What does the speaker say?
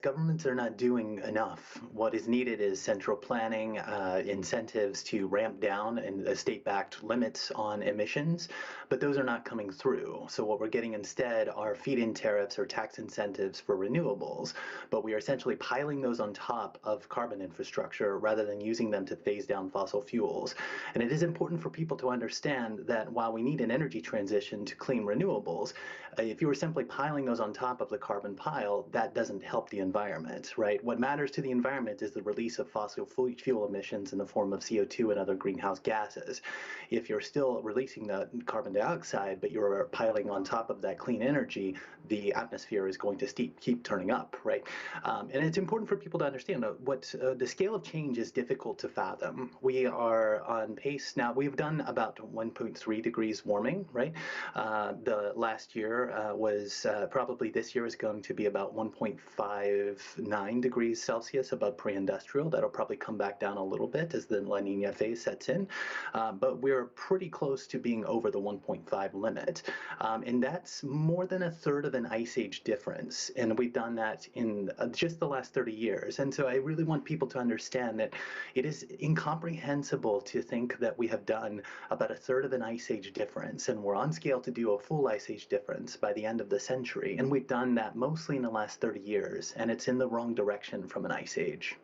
Governments are not doing enough. What is needed is central planning, incentives to ramp down and state-backed limits on emissions, but those are not coming through. So what we're getting instead are feed-in tariffs or tax incentives for renewables, but we are essentially piling those on top of carbon infrastructure rather than using them to phase down fossil fuels. And it is important for people to understand that while we need an energy transition to clean renewables, if you were simply piling those on top of the carbon pile, that doesn't help the environment, right? What matters to the environment is the release of fossil fuel emissions in the form of CO2 and other greenhouse gases. If you're still releasing the carbon dioxide, but you're piling on top of that clean energy, the atmosphere is going to keep turning up, right? And it's important for people to understand what the scale of change is difficult to fathom. We are on pace now. We've done about 1.3 degrees warming, right? The last year was probably this year is going to be about 1.59 degrees Celsius above pre-industrial. That'll probably come back down a little bit as the La Nina phase sets in, but we're pretty close to being over the 1.5 limit, and that's more than a third of an ice age difference, and we've done that in just the last 30 years. And so I really want people to understand that it is incomprehensible to think that we have done about a third of an ice age difference, and we're on scale to do a full ice age difference by the end of the century, and we've done that mostly in the last 30 years, and it's in the wrong direction from an ice age.